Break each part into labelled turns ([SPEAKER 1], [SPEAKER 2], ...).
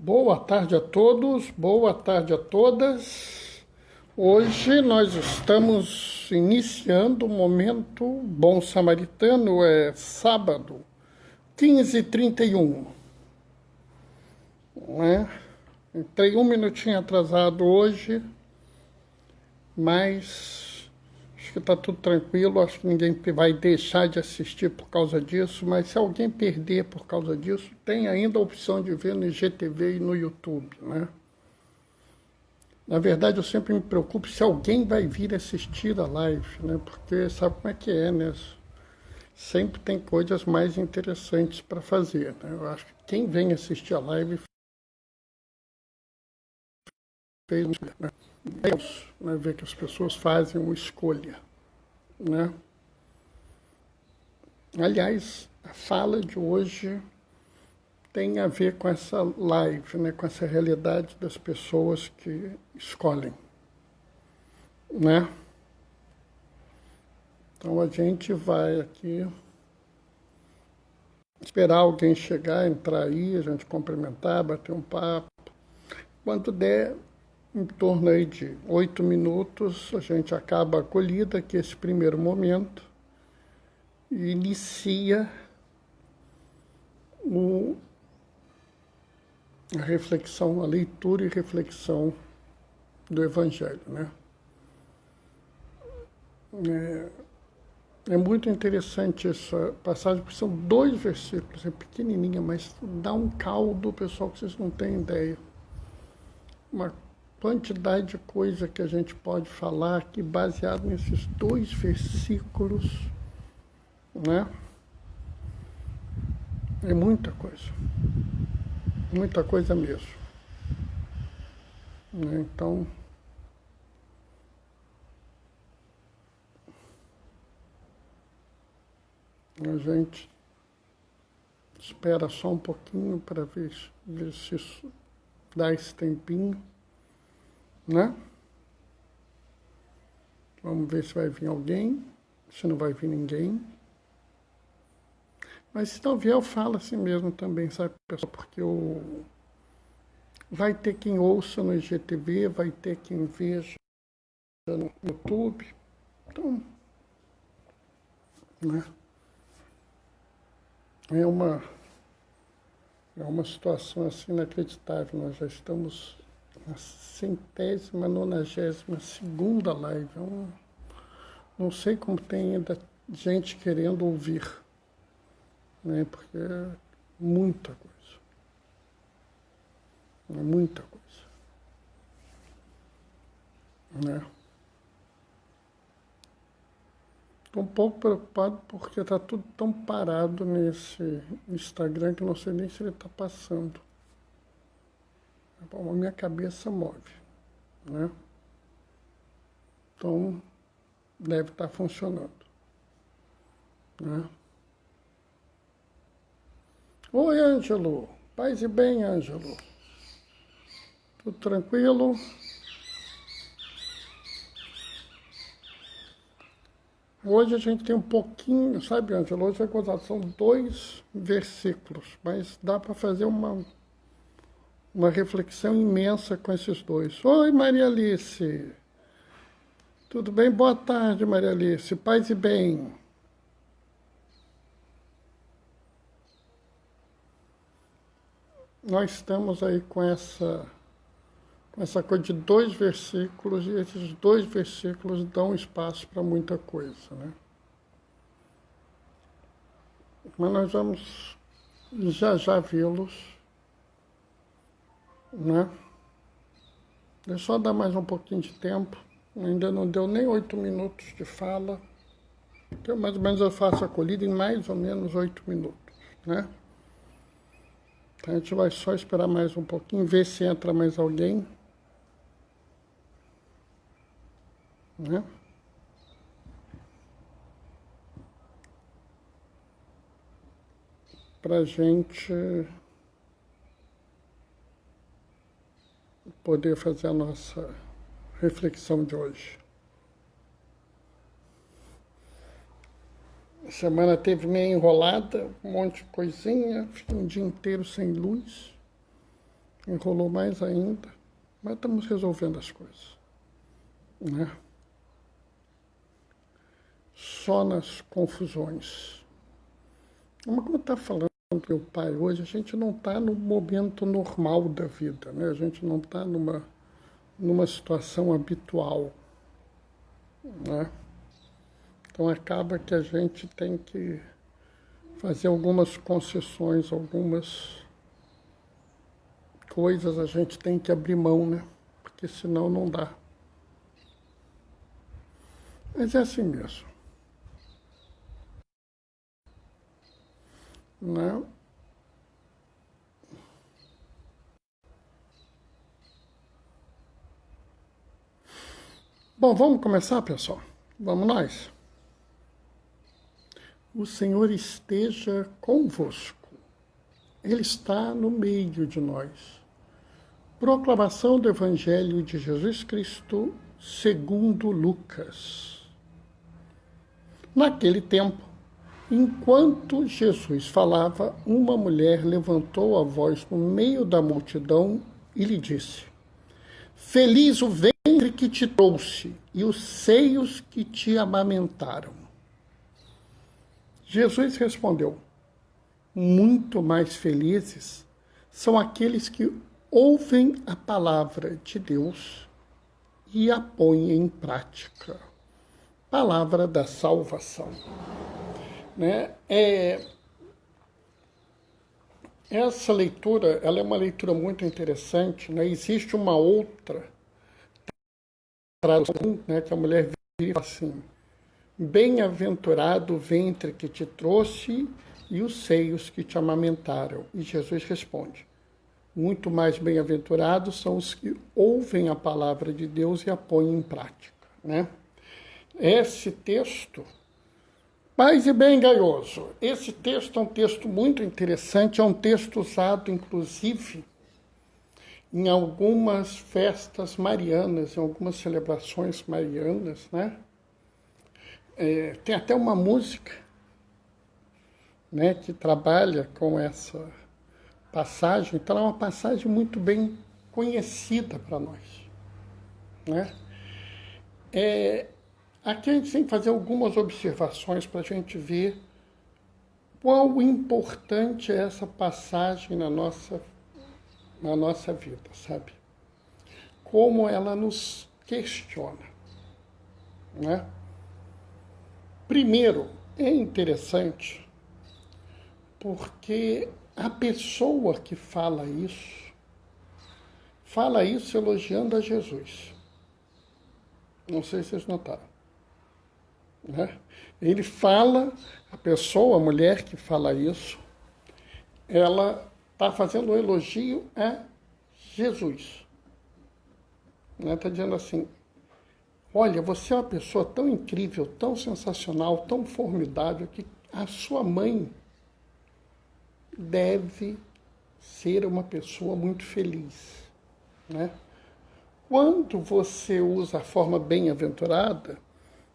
[SPEAKER 1] Boa tarde a todos, boa tarde a todas. Hoje nós estamos iniciando o momento Bom Samaritano, é sábado, 15h31. Entrei um minutinho atrasado hoje, mas acho que está tudo tranquilo, acho que ninguém vai deixar de assistir por causa disso, mas se alguém perder por causa disso, tem ainda a opção de ver no IGTV e no YouTube, né? Na verdade, eu sempre me preocupo se alguém vai vir assistir a live, né? Porque sabe como é que é, né? Sempre tem coisas mais interessantes para fazer, né? Eu acho que quem vem assistir a live fez, né? Ver que as pessoas fazem uma escolha, né? Aliás, a fala de hoje tem a ver com essa live, né? Com essa realidade das pessoas que escolhem, né? Então a gente vai aqui esperar alguém chegar, entrar aí, a gente cumprimentar, bater um papo. Quando der em torno aí de 8 minutos, a gente acaba a acolhida, que é esse primeiro momento, e inicia a reflexão, a leitura e reflexão do Evangelho, né? É muito interessante essa passagem, porque são 2 versículos, é pequenininha, mas dá um caldo, pessoal, que vocês não têm ideia. Uma quantidade de coisa que a gente pode falar aqui baseado nesses 2 versículos, né? É muita coisa mesmo, né? Então, a gente espera só um pouquinho para ver se isso dá esse tempinho, né? Vamos ver se vai vir alguém, se não vai vir ninguém. Mas se não vier, eu falo assim mesmo também, sabe, pessoal? Porque vai ter quem ouça no IGTV, vai ter quem veja no YouTube. Então, né? É uma situação assim inacreditável. Nós já estamos na 192ª live. Não sei como tem ainda gente querendo ouvir, né? Porque é muita coisa. É muita coisa, né? Estou um pouco preocupado porque está tudo tão parado nesse Instagram que eu não sei nem se ele está passando. A minha cabeça move, né? Então, deve estar funcionando, né? Oi, Ângelo. Paz e bem, Ângelo. Tudo tranquilo? Hoje a gente tem um pouquinho, sabe, Ângelo? Hoje é gozado, são 2 versículos, mas dá para fazer uma reflexão imensa com esses 2. Oi, Maria Alice. Tudo bem? Boa tarde, Maria Alice. Paz e bem. Nós estamos aí com essa coisa de 2 versículos, e esses 2 versículos dão espaço para muita coisa, né? Mas nós vamos já vê-los, né? Deixa eu só dar mais um pouquinho de tempo. Ainda não deu nem 8 minutos de fala. Então, mais ou menos eu faço a acolhida em mais ou menos 8 minutos, né? Então, a gente vai só esperar mais um pouquinho, ver se entra mais alguém, né? Para a gente poder fazer a nossa reflexão de hoje. A semana teve meio enrolada, um monte de coisinha, fiquei um dia inteiro sem luz. enrolou mais ainda, mas estamos resolvendo as coisas, né? Só nas confusões. Mas como está falando meu pai hoje, a gente não está no momento normal da vida, né? A gente não está numa situação habitual, né? Então acaba que a gente tem que fazer algumas concessões, algumas coisas a gente tem que abrir mão, né? Porque senão não dá. Mas é assim mesmo, né? Bom, vamos começar, pessoal? Vamos nós? O Senhor esteja convosco. Ele está no meio de nós. Proclamação do Evangelho de Jesus Cristo, segundo Lucas. Naquele tempo, enquanto Jesus falava, uma mulher levantou a voz no meio da multidão e lhe disse: Feliz o ventre que te trouxe e os seios que te amamentaram. Jesus respondeu: muito mais felizes são aqueles que ouvem a palavra de Deus e a põem em prática. Palavra da salvação. Né? Essa leitura, ela é uma leitura muito interessante, né? Existe uma outra tradução, né, que a mulher vira assim: bem-aventurado o ventre que te trouxe e os seios que te amamentaram. E Jesus responde: muito mais bem-aventurados são os que ouvem a palavra de Deus e a põem em prática, né? Esse texto, mais e bem gaioso, esse texto é um texto muito interessante, é um texto usado, inclusive, em algumas festas marianas, em algumas celebrações marianas, né? Tem até uma música, né, que trabalha com essa passagem, então é uma passagem muito bem conhecida para nós, né? Aqui a gente tem que fazer algumas observações para a gente ver quão importante é essa passagem na nossa vida, sabe? Como ela nos questiona, né? Primeiro, é interessante porque a pessoa que fala isso elogiando a Jesus. Não sei se vocês notaram, né? Ele fala, a pessoa, a mulher que fala isso, ela está fazendo um elogio a Jesus. Está dizendo assim: olha, você é uma pessoa tão incrível, tão sensacional, tão formidável, que a sua mãe deve ser uma pessoa muito feliz, né? Quando você usa a forma bem-aventurada,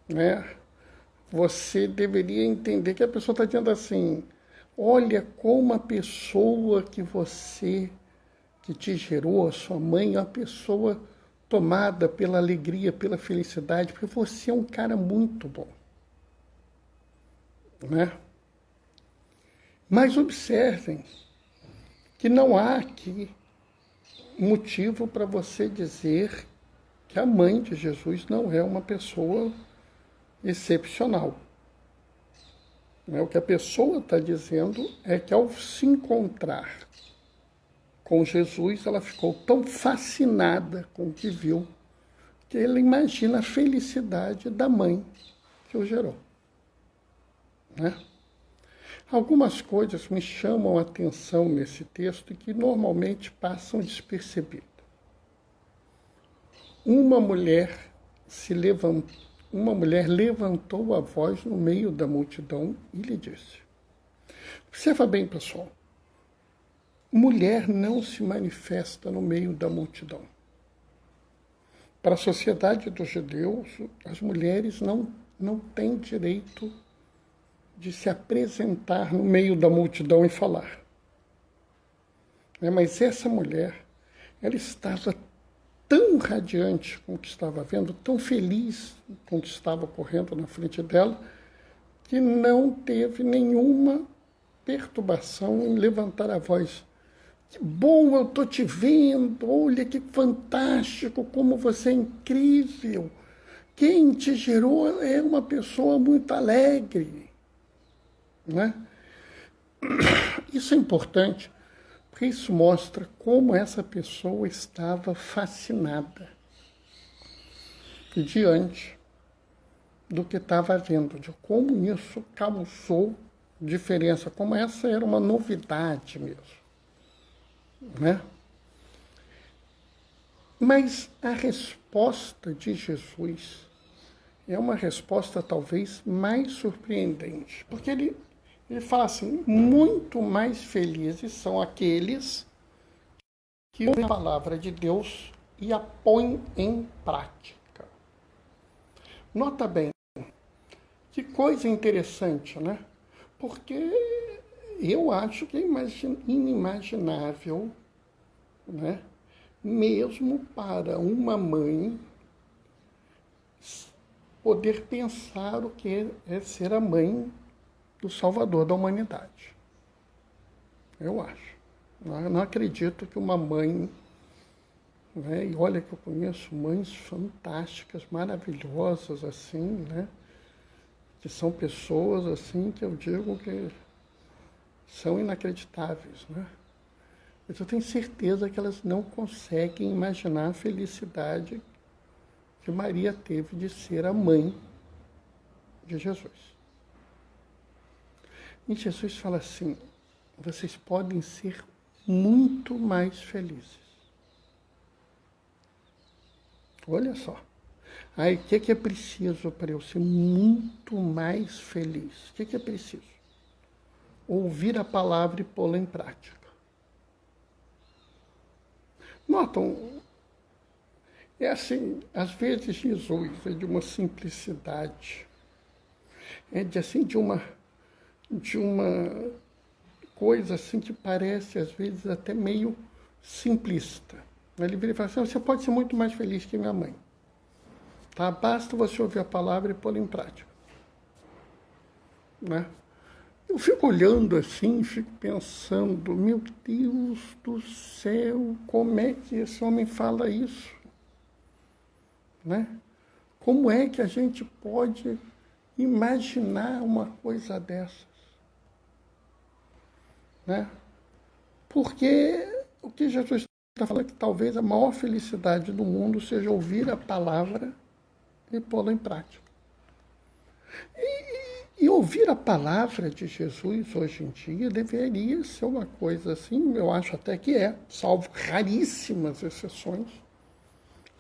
[SPEAKER 1] né, você deveria entender que a pessoa está dizendo assim: olha como a pessoa que te gerou, a sua mãe, é uma pessoa tomada pela alegria, pela felicidade, porque você é um cara muito bom, né? Mas observem que não há aqui motivo para você dizer que a mãe de Jesus não é uma pessoa excepcional. O que a pessoa está dizendo é que ao se encontrar com Jesus, ela ficou tão fascinada com o que viu, que ela imagina a felicidade da mãe que o gerou, né? Algumas coisas me chamam a atenção nesse texto e que normalmente passam despercebidas. Uma mulher levantou a voz no meio da multidão e lhe disse. Observa bem, pessoal. Mulher não se manifesta no meio da multidão. Para a sociedade dos judeus, as mulheres não têm direito de se apresentar no meio da multidão e falar. Mas essa mulher, ela estava tão radiante com o que estava vendo, tão feliz com o que estava ocorrendo na frente dela, que não teve nenhuma perturbação em levantar a voz. Que bom, eu estou te vendo, olha que fantástico, como você é incrível. Quem te gerou é uma pessoa muito alegre. Né? Isso é importante, porque isso mostra como essa pessoa estava fascinada diante do que estava vendo, de como isso causou diferença, como essa era uma novidade mesmo. Né? Mas a resposta de Jesus é uma resposta talvez mais surpreendente, porque ele fala assim, muito mais felizes são aqueles que ouvem a palavra de Deus e a põem em prática. Nota bem, que coisa interessante, né? Porque eu acho que é inimaginável, né? Mesmo para uma mãe poder pensar o que é ser a mãe do Salvador da humanidade. Eu acho. Eu não acredito que uma mãe, né? E olha que eu conheço mães fantásticas, maravilhosas, assim, né? Que são pessoas, assim, que eu digo que são inacreditáveis, né? Mas eu tenho certeza que elas não conseguem imaginar a felicidade que Maria teve de ser a mãe de Jesus. E Jesus fala assim, vocês podem ser muito mais felizes. Olha só. Aí, o que é preciso para eu ser muito mais feliz? O que é preciso? Ouvir a palavra e pô-la em prática. Notam, é assim, às vezes Jesus é de uma simplicidade, é de uma coisa assim que parece às vezes até meio simplista. Ele vira e fala assim, você pode ser muito mais feliz que minha mãe. Tá? Basta você ouvir a palavra e pô-la em prática. Né? Eu fico olhando assim, fico pensando, meu Deus do céu, como é que esse homem fala isso? Né? Como é que a gente pode imaginar uma coisa dessas? Né? Porque o que Jesus está falando é que talvez a maior felicidade do mundo seja ouvir a palavra e pô-la em prática. E ouvir a palavra de Jesus hoje em dia deveria ser uma coisa assim, eu acho até que é, salvo raríssimas exceções,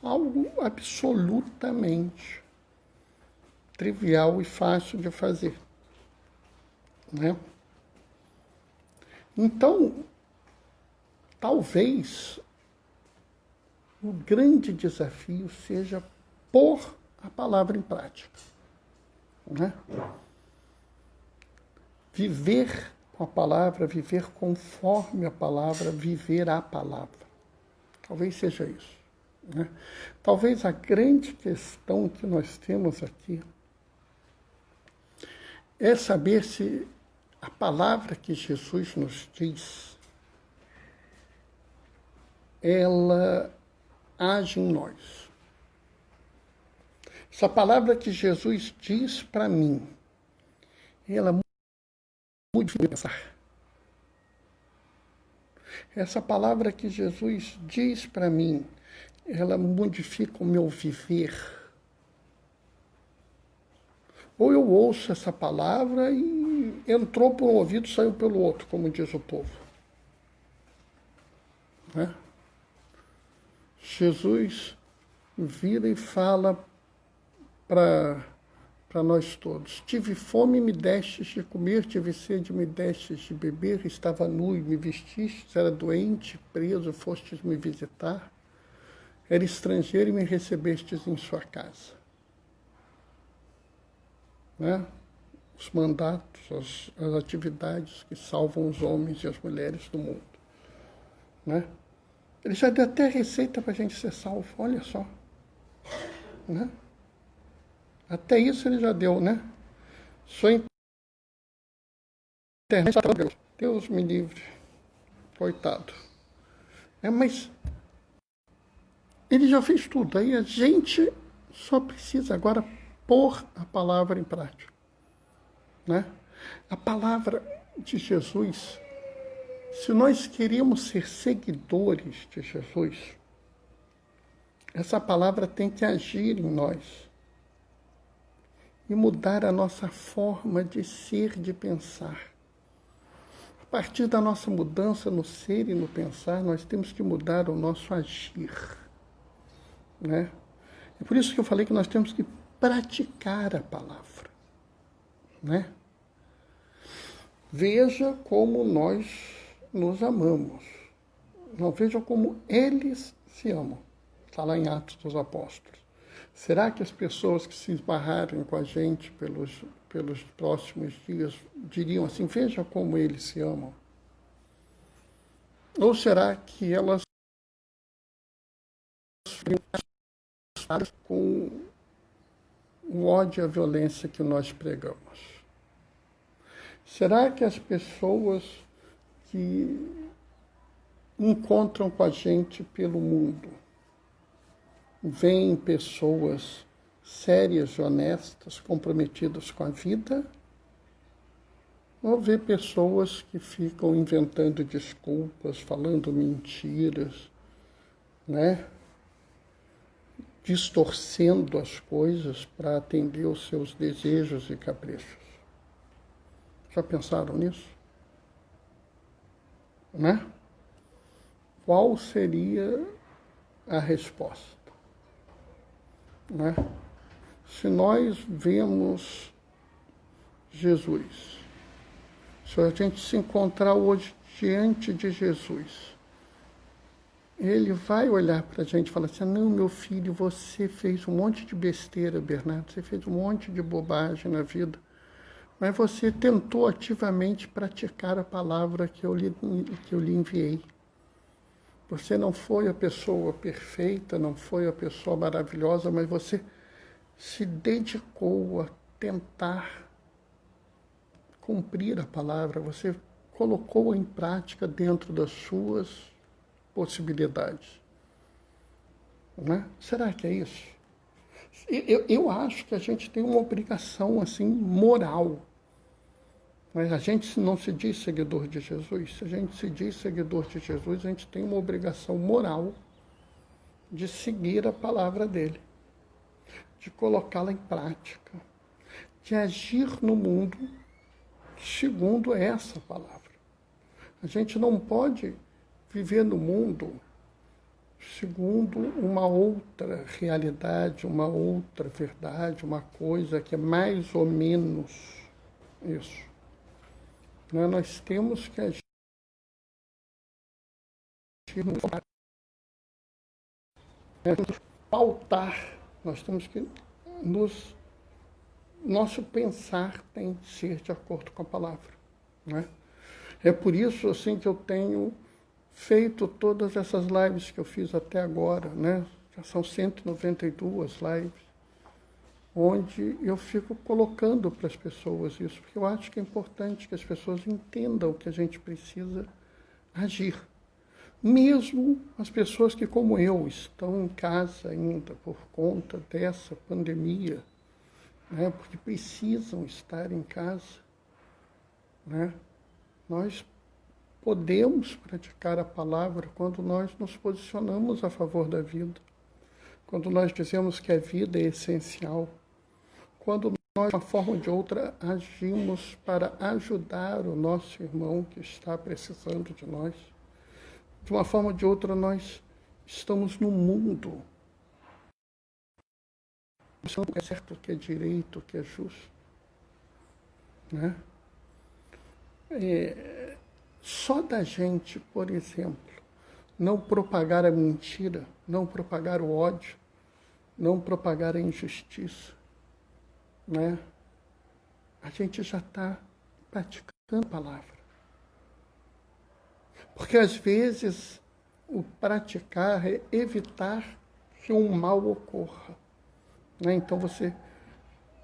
[SPEAKER 1] algo absolutamente trivial e fácil de fazer. Né? Então, talvez o grande desafio seja pôr a palavra em prática. Né? Viver com a palavra, viver conforme a palavra, viver a palavra. Talvez seja isso. Né? Talvez a grande questão que nós temos aqui é saber se a palavra que Jesus nos diz, ela age em nós. Essa palavra que Jesus diz para mim, ela muda de pensar. Essa palavra que Jesus diz para mim, ela modifica o meu viver. Ou eu ouço essa palavra e entrou por um ouvido, saiu pelo outro, como diz o povo. Né? Jesus vira e fala para nós todos. Tive fome e me destes de comer, tive sede e me destes de beber, estava nu e me vestistes, era doente, preso, fostes me visitar, era estrangeiro e me recebestes em sua casa. Né? Os mandatos, as atividades que salvam os homens e as mulheres do mundo. Né? Ele já deu até receita para a gente ser salvo, olha só. Né? Até isso ele já deu, né? Sua internet, Deus me livre, coitado. Mas ele já fez tudo, aí a gente só precisa agora pôr a palavra em prática. Né? A palavra de Jesus, se nós queremos ser seguidores de Jesus, essa palavra tem que agir em nós e mudar a nossa forma de ser, de pensar. A partir da nossa mudança no ser e no pensar, nós temos que mudar o nosso agir. Né? É por isso que eu falei que nós temos que praticar a palavra. Né? Veja como nós nos amamos. Não veja como eles se amam. Está lá em Atos dos Apóstolos. Será que as pessoas que se esbarrarem com a gente pelos próximos dias diriam assim, veja como eles se amam? Ou será que elas com o ódio e a violência que nós pregamos? Será que as pessoas que encontram com a gente pelo mundo veem pessoas sérias, honestas, comprometidas com a vida? Ou vê pessoas que ficam inventando desculpas, falando mentiras, né? Distorcendo as coisas para atender os seus desejos e caprichos? Já pensaram nisso? Né? Qual seria a resposta? Né? Se nós vemos Jesus, se a gente se encontrar hoje diante de Jesus, ele vai olhar para a gente e falar assim, não, meu filho, você fez um monte de besteira, Bernardo, você fez um monte de bobagem na vida, mas você tentou ativamente praticar a palavra que eu lhe enviei. Você não foi a pessoa perfeita, não foi a pessoa maravilhosa, mas você se dedicou a tentar cumprir a palavra, você colocou em prática dentro das suas possibilidades. Né? Será que é isso? Eu acho que a gente tem uma obrigação assim, moral. Mas a gente não se diz seguidor de Jesus. Se a gente se diz seguidor de Jesus, a gente tem uma obrigação moral de seguir a palavra dele, de colocá-la em prática, de agir no mundo segundo essa palavra. A gente não pode viver no mundo segundo uma outra realidade, uma outra verdade, uma coisa que é mais ou menos isso. Nós temos que agir no pautar, nós temos que nosso pensar tem que ser de acordo com a palavra. Né? É por isso assim, que eu tenho feito todas essas lives que eu fiz até agora, né? Já são 192 lives, onde eu fico colocando para as pessoas isso, porque eu acho que é importante que as pessoas entendam que a gente precisa agir. Mesmo as pessoas que, como eu, estão em casa ainda por conta dessa pandemia, né, porque precisam estar em casa, né, nós podemos praticar a palavra quando nós nos posicionamos a favor da vida, quando nós dizemos que a vida é essencial, quando nós, de uma forma ou de outra, agimos para ajudar o nosso irmão que está precisando de nós. De uma forma ou de outra, nós estamos no mundo. O que é certo, o que é direito, o que é justo. Né? Só da gente, por exemplo, não propagar a mentira, não propagar o ódio, não propagar a injustiça, né? A gente já está praticando a palavra. Porque às vezes o praticar é evitar que um mal ocorra. Né? Então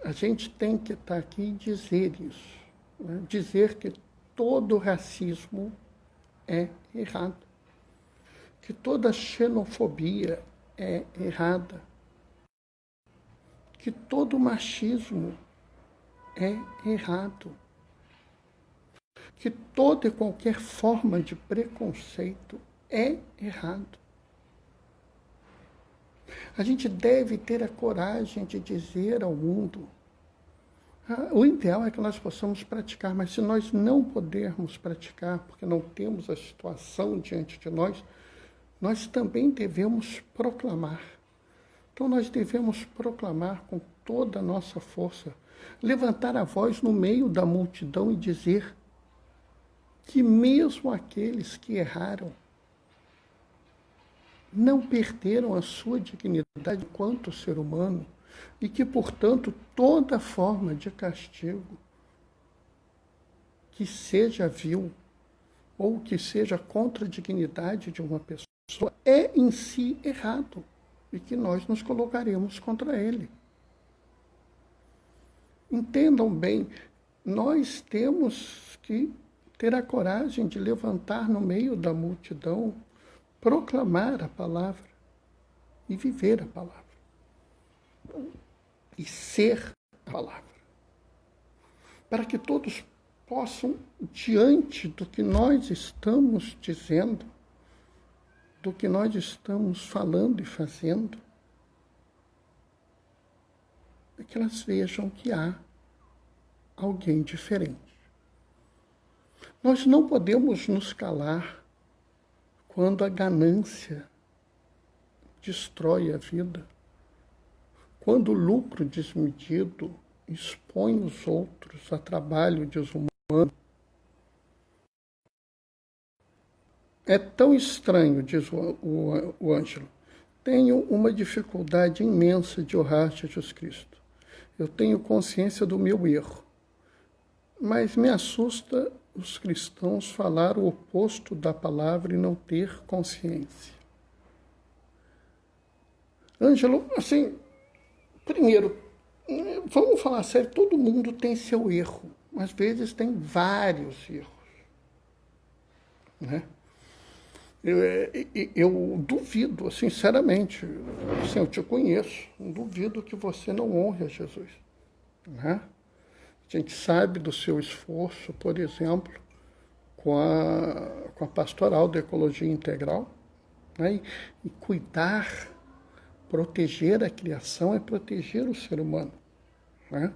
[SPEAKER 1] a gente tem que estar aqui e dizer isso. Né? Dizer que todo racismo é errado. Que toda xenofobia é errada. Que todo machismo é errado. Que toda e qualquer forma de preconceito é errado. A gente deve ter a coragem de dizer ao mundo. O ideal é que nós possamos praticar, mas se nós não pudermos praticar, porque não temos a situação diante de nós também devemos proclamar. Então nós devemos proclamar com toda a nossa força, levantar a voz no meio da multidão e dizer que mesmo aqueles que erraram não perderam a sua dignidade enquanto ser humano e que, portanto, toda forma de castigo que seja vil ou que seja contra a dignidade de uma pessoa é em si errado e que nós nos colocaremos contra ele. Entendam bem, nós temos que ter a coragem de levantar no meio da multidão, proclamar a palavra e viver a palavra. E ser a palavra. Para que todos possam, diante do que nós estamos dizendo, do que nós estamos falando e fazendo, é que elas vejam que há alguém diferente. Nós não podemos nos calar quando a ganância destrói a vida, quando o lucro desmedido expõe os outros a trabalho desumano. É tão estranho, diz o Ângelo. Tenho uma dificuldade imensa de honrar Jesus Cristo. Eu tenho consciência do meu erro, mas me assusta os cristãos falar o oposto da palavra e não ter consciência. Ângelo, assim, primeiro, vamos falar sério, todo mundo tem seu erro. Às vezes tem vários erros. Né? Eu duvido, sinceramente, assim, eu te conheço, duvido que você não honre a Jesus. Né? A gente sabe do seu esforço, por exemplo, com a pastoral da ecologia integral, né? E cuidar, proteger a criação é proteger o ser humano. Né?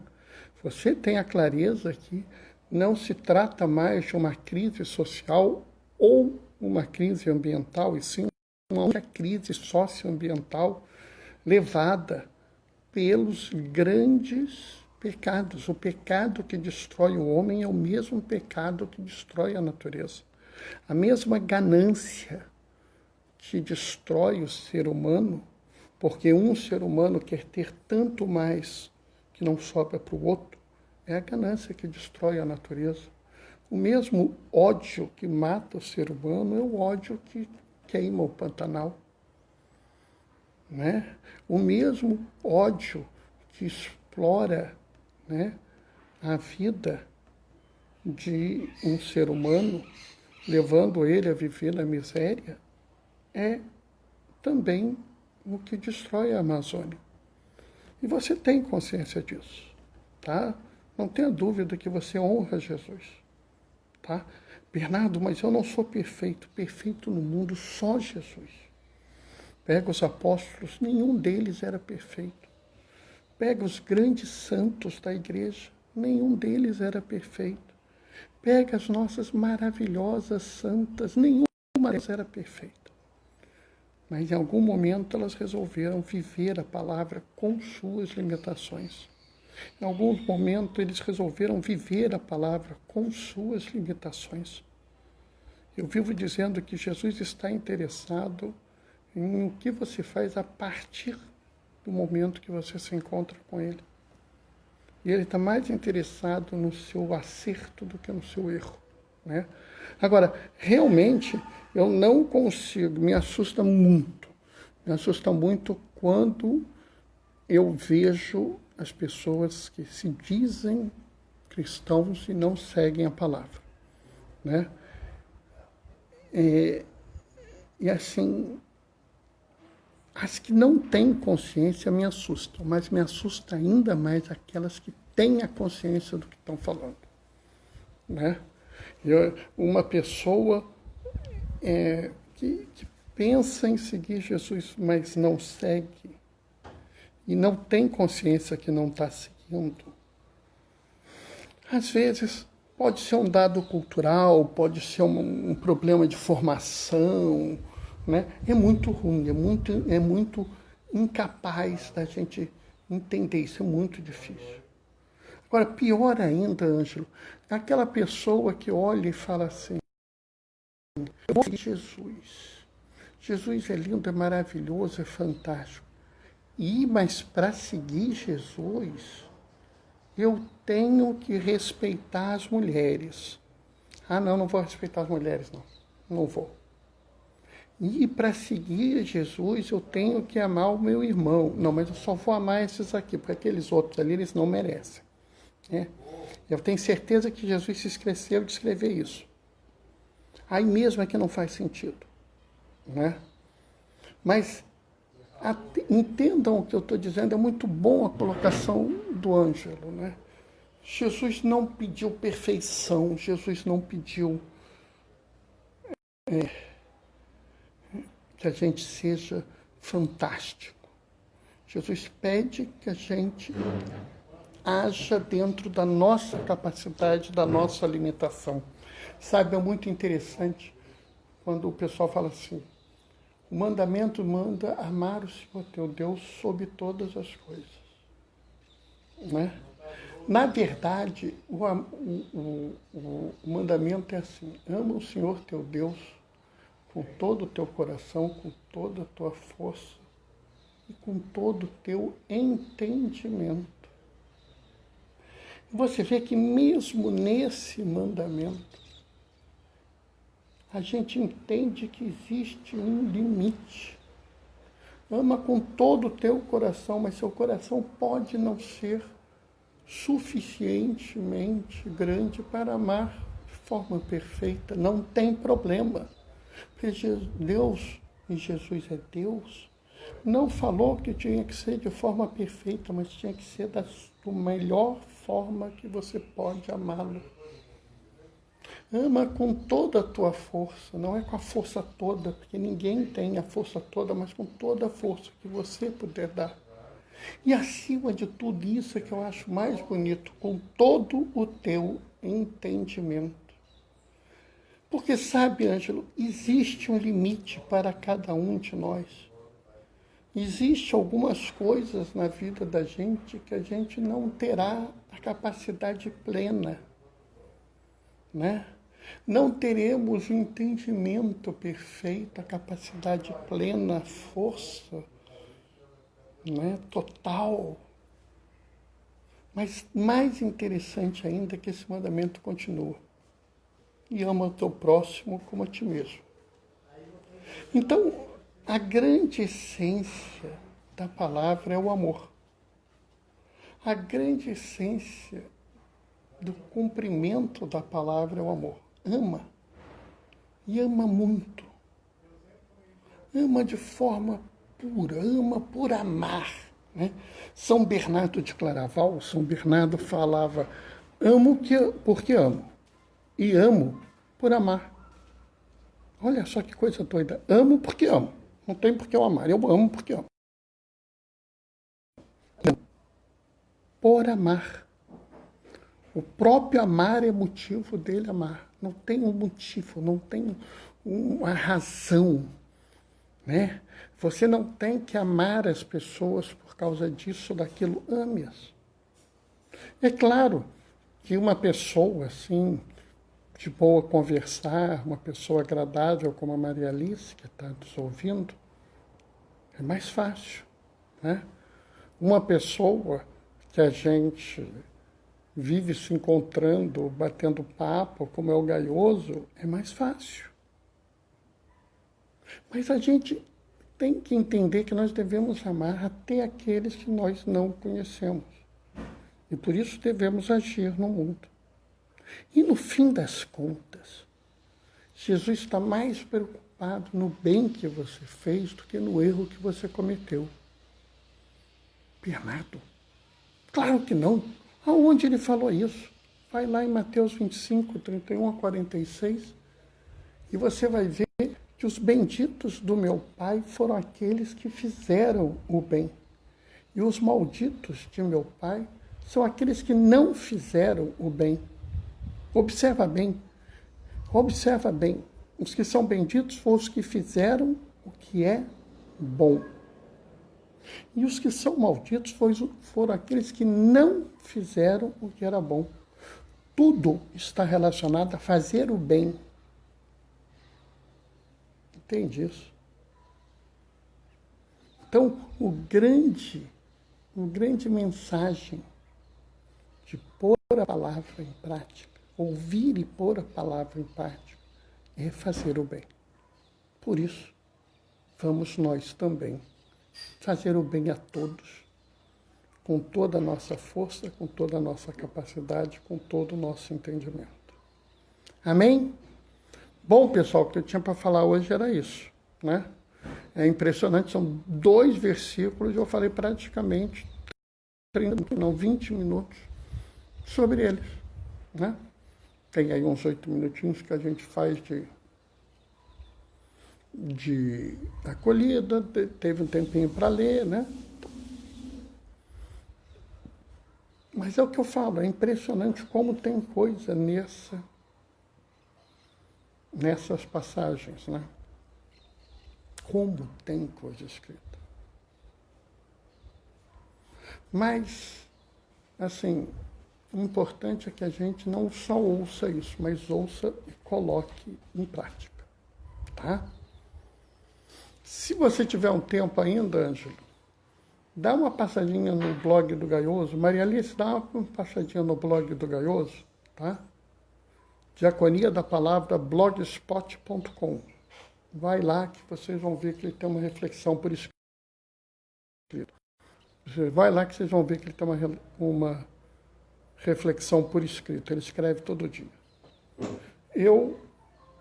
[SPEAKER 1] Você tem a clareza que não se trata mais de uma crise social ou uma crise ambiental, e sim uma outra crise socioambiental levada pelos grandes pecados. O pecado que destrói o homem é o mesmo pecado que destrói a natureza. A mesma ganância que destrói o ser humano, porque um ser humano quer ter tanto mais que não sobra para o outro, é a ganância que destrói a natureza. O mesmo ódio que mata o ser humano é o ódio que queima o Pantanal. Né? O mesmo ódio que explora, né, a vida de um ser humano, levando ele a viver na miséria, é também o que destrói a Amazônia. E você tem consciência disso, tá? Não tenha dúvida que você honra Jesus, tá? Bernardo, mas eu não sou perfeito. Perfeito no mundo, só Jesus. Pega os apóstolos, nenhum deles era perfeito. Pega os grandes santos da igreja, nenhum deles era perfeito. Pega as nossas maravilhosas santas, nenhuma delas era perfeita. Mas em algum momento elas resolveram viver a palavra com suas limitações. Em algum momento eles resolveram viver a palavra com suas limitações. Eu vivo dizendo que Jesus está interessado em o que você faz a partir do momento que você se encontra com Ele. E Ele está mais interessado no seu acerto do que no seu erro. né? Agora, realmente, eu não consigo, me assusta muito quando eu vejo as pessoas que se dizem cristãos e não seguem a palavra, né? E assim, as que não têm consciência me assustam, mas me assusta ainda mais aquelas que têm a consciência do que estão falando, né? Uma pessoa que pensa em seguir Jesus, mas não segue, e não tem consciência que não está seguindo, às vezes pode ser um dado cultural, pode ser um problema de formação, né? É muito ruim, é muito incapaz da gente entender, isso é muito difícil. Agora, pior ainda, Ângelo, é aquela pessoa que olha e fala assim, eu vou seguir Jesus. Jesus é lindo, é maravilhoso, é fantástico. Mas para seguir Jesus, eu tenho que respeitar as mulheres. Ah, não vou respeitar as mulheres, não. Não vou. E para seguir Jesus, eu tenho que amar o meu irmão. Não, mas eu só vou amar esses aqui, porque aqueles outros ali, eles não merecem. Né? Eu tenho certeza que Jesus se esqueceu de escrever isso. Aí mesmo é que não faz sentido. Né? Mas entendam o que eu estou dizendo, é muito bom a colocação do Ângelo, né? Jesus não pediu perfeição, Jesus não pediu que a gente seja fantástico. Jesus pede que a gente haja dentro da nossa capacidade, da nossa limitação. Sabe, é muito interessante quando o pessoal fala assim, o mandamento manda amar o Senhor teu Deus sobre todas as coisas. Né? Na verdade, o mandamento é assim, ama o Senhor teu Deus com todo o teu coração, com toda a tua força e com todo o teu entendimento. Você vê que mesmo nesse mandamento, a gente entende que existe um limite. Ama com todo o teu coração, mas seu coração pode não ser suficientemente grande para amar de forma perfeita. Não tem problema. Porque Deus, e Jesus é Deus, não falou que tinha que ser de forma perfeita, mas tinha que ser da melhor forma que você pode amá-lo. Ama com toda a tua força, não é com a força toda, porque ninguém tem a força toda, mas com toda a força que você puder dar. E acima de tudo isso é que eu acho mais bonito, com todo o teu entendimento. Porque sabe, Ângelo, existe um limite para cada um de nós. Existem algumas coisas na vida da gente que a gente não terá a capacidade plena, né? Não teremos o entendimento perfeito, a capacidade plena, a força, né, total. Mas mais interessante ainda é que esse mandamento continua. E ama o teu próximo como a ti mesmo. Então, a grande essência da palavra é o amor. A grande essência do cumprimento da palavra é o amor. Ama. E ama muito. Ama de forma pura, ama por amar. Né? São Bernardo de Claraval, São Bernardo falava, amo porque amo. E amo por amar. Olha só que coisa doida. Amo porque amo. Não tem por que eu amar. Eu amo porque amo. Por amar. O próprio amar é motivo dele amar. Não tem um motivo, não tem uma razão. Né? Você não tem que amar as pessoas por causa disso ou daquilo. Ame-as. É claro que uma pessoa assim, de boa conversar, uma pessoa agradável como a Maria Alice, que está nos ouvindo, é mais fácil, né? Uma pessoa que a gente vive se encontrando, batendo papo, como é o Gaioso, é mais fácil. Mas a gente tem que entender que nós devemos amar até aqueles que nós não conhecemos. E por isso devemos agir no mundo. E no fim das contas, Jesus está mais preocupado no bem que você fez do que no erro que você cometeu. Bernardo, claro que não. Aonde ele falou isso? Vai lá em Mateus 25, 31 a 46, e você vai ver que os benditos do meu Pai foram aqueles que fizeram o bem. E os malditos de meu Pai são aqueles que não fizeram o bem. Observa bem. Os que são benditos foram os que fizeram o que é bom. E os que são malditos foram aqueles que não fizeram o que era bom. Tudo está relacionado a fazer o bem. Entende isso? Então, o grande mensagem de pôr a palavra em prática, ouvir e pôr a palavra em prática, é fazer o bem. Por isso, vamos nós também fazer o bem a todos, com toda a nossa força, com toda a nossa capacidade, com todo o nosso entendimento. Amém? Bom, pessoal, o que eu tinha para falar hoje era isso, né? É impressionante, são 2 versículos, eu falei praticamente 20 minutos sobre eles, né? Tem aí uns 8 minutinhos que a gente faz de acolhida, teve um tempinho para ler, né? Mas é o que eu falo, é impressionante como tem coisa nessas passagens, né? Como tem coisa escrita. Mas, assim, o importante é que a gente não só ouça isso, mas ouça e coloque em prática, tá? Se você tiver um tempo ainda, Ângelo, dá uma passadinha no blog do Gaioso. Maria Alice, dá uma passadinha no blog do Gaioso, tá? Diaconia da Palavra, blogspot.com. Vai lá que vocês vão ver que ele tem uma reflexão por escrito. Vai lá que vocês vão ver que ele tem uma reflexão por escrito. Ele escreve todo dia. Eu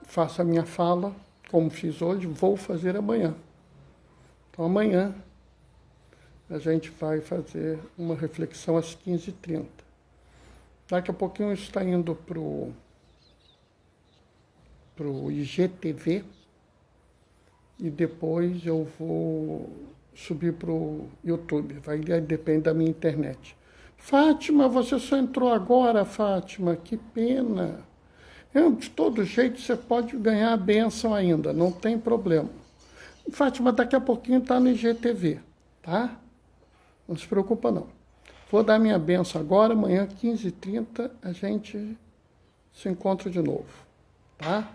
[SPEAKER 1] faço a minha fala, como fiz hoje, vou fazer amanhã. Então, amanhã, a gente vai fazer uma reflexão às 15h30. Daqui a pouquinho está indo para o IGTV e depois eu vou subir para o YouTube. Vai depende da minha internet. Fátima, você só entrou agora, Fátima, que pena. De todo jeito, você pode ganhar a bênção ainda, não tem problema. Fátima, daqui a pouquinho está no IGTV, tá? Não se preocupa, não. Vou dar minha bênção agora, amanhã, 15h30, a gente se encontra de novo, tá?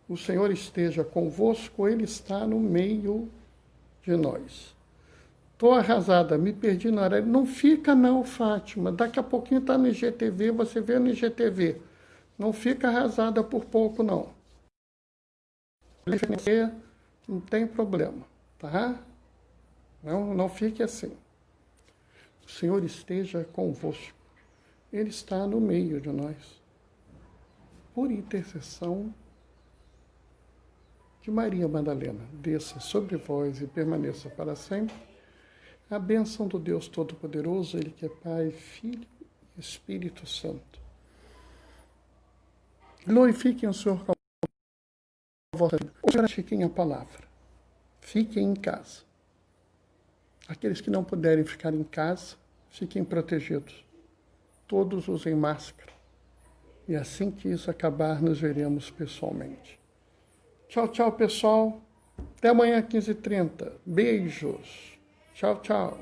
[SPEAKER 1] O Senhor esteja convosco, Ele está no meio de nós. Estou arrasada, me perdi na hora. Não fica não, Fátima. Daqui a pouquinho está no IGTV, você vê no IGTV. Não fica arrasada por pouco, não. Não tem problema, tá? Não fique assim. O Senhor esteja convosco. Ele está no meio de nós. Por intercessão de Maria Madalena, desça sobre vós e permaneça para sempre a bênção do Deus Todo-Poderoso, Ele que é Pai, Filho e Espírito Santo. Glorifiquem o Senhor com a vossa vida. Pratiquem a palavra. Fiquem em casa. Aqueles que não puderem ficar em casa, fiquem protegidos. Todos usem máscara. E assim que isso acabar, nos veremos pessoalmente. Tchau, tchau, pessoal. Até amanhã, 15h30. Beijos. Tchau, tchau.